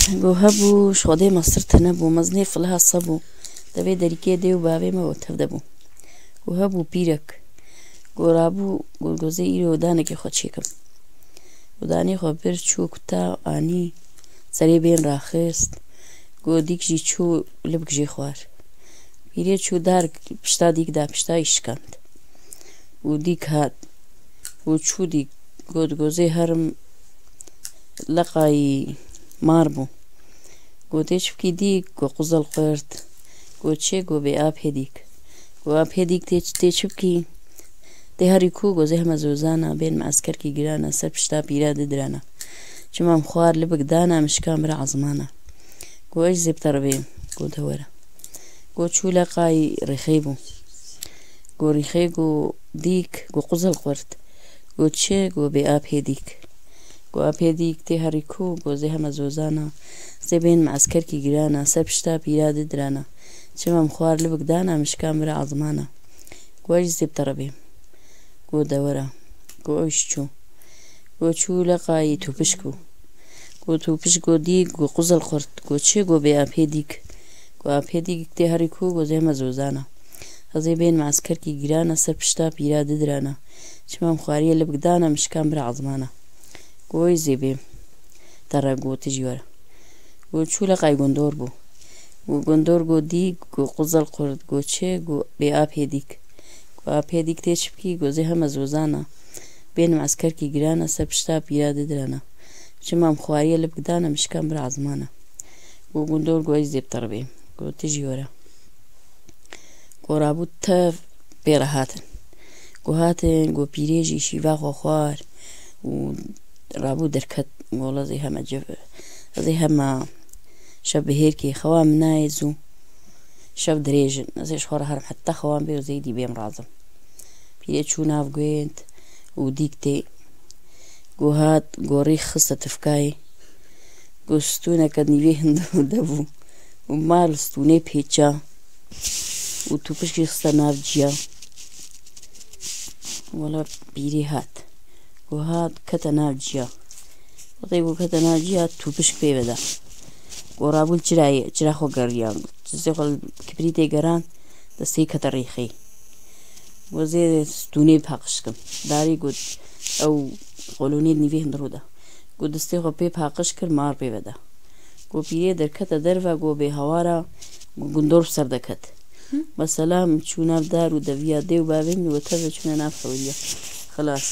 هەبوو شۆدەی مەسرتە نەبوو مەزنەی فڵها سەبوو دەبێ دەریکێ دێ و باوێمەوە تەف دەبوو هەبوو پیرەک گۆرابوو گۆزەی ئیرۆ دانێکی خۆچێکم ودانی خۆ بر چوو کوتا ئانی سەرێ بێن ڕاخست گۆ دیکژی چوو لە بگژێ خوار پیرێ چوو دار پشتا دیکدا پشتای شکاند و دیک هات و چوو دیک گۆزەی هەرم لەقایی مار بوو گۆ تێچ بکی دیک گۆ قوزەڵ قرد گۆ چێ گۆ بێ ئاب هێدیک گۆ ئاب هێدیک تێچ بکی دێ هەری کوو گۆزەی هەمە زۆزانە بێن ئەسکەرکی گرانە سەر پشتا پیرا ددرانە چمام خوار لە بگدانە مشکان برا عەزمانە گۆ ئەش زێبتەڕ بێ گۆ دەوەرە گۆ چوو لەقای ڕێخەی بوو گۆ ڕیخەی گۆ دیک گۆ قوزەڵ قورد گۆ چێ گۆ بێ ئاب هێدیک گۆ ئاب هێدیک تێ هەری کوو گۆزەی هەمە زۆزانە سێ بێن ئەسکەرکی گرانە سەر پشتا پیرا ددرانە چمام خوار لە بگدانە مشکان برا عەزمانە گۆ ئەش زێبتەڕە بێ گۆ دەوەرە گۆ ئەویش چوو گۆ چوو لەقایی تووپشک بوو گۆ تووپشک گۆ دیک گۆ قوزەڵ قورد گۆ چێ گۆ بێ ئاب هێدیک گۆ ئاب هێدیک تێ هەری کوو گۆزەی هەمە زۆزانە هەزێ بێن ئەسکەرکی گرانە سەر پشتا پیرا ددرانە چمام خواریە لە بگدانە مشکان برا عەزمانە گۆ ئەی زێبێ تەڕە گۆ تژی وەرە گۆ چوو لەقای گۆندۆر بوو گۆ گۆندۆر گۆ دیک گۆ قوزەڵ قورد گۆ چێ گۆ بێ ئاب هێدیک گۆ ئاب هێدیک تێچ بکی گۆزەی هەمە زۆزانە بێنم ئەسکەرکی گرانە سەر پشتا پیرا ددرانە چمام خواریە لە بگدانە مشکان برا عەزمانە گۆ گۆندۆر گۆ ئەی زێبتەڕ بێ گۆ تژی وەرە گۆ ڕابوو تەف پێڕە هاتن گۆ هاتن گۆ پیرێژی شیڤا خۆ خوار و ڕابوو دەرکەت گۆ لەزەی هەمە ئەزەی هەمە شەب بەهێرکێ خەوام نایە زوو شەو درێژن ئەزێش خۆرە هەرم حەتا خەوام بێ و زەیدی بێم ڕازم پیرێ چوو ناو گوێنت و دیک تێ گۆ هات گۆڕی خستە تفکای گۆ ستوونەکە نیوێ هەندوو دەبوو و مال ستوونەی پێچا و تووپشکی خستە ناو جیا وەڵا پیرێ هات گۆ هات کەتە ناو جیا وەڵی گۆ کەتە ناو جیا تووپشک پێ بەدا گۆ ڕابوو چرا خۆ گەڕیان کبری تێگەڕان دەستەی کەتە ڕێخەی گۆ زێ ستوونەی پاقشکم داری گوت ئەو قۆلۆنێ نیوێ هەندڕوودا گۆ دەستەی خۆ پێ پاقش کرد مار پێ بەدا گۆ پیرێ دەرکەتە دەرڤە گۆ بێ هەوارە گۆندۆر سەر دەکەت بەسەلام چوو ناو دار و دەڤیا دێ و باوێن وەتە دەچوونە ناو حەوریە خلاص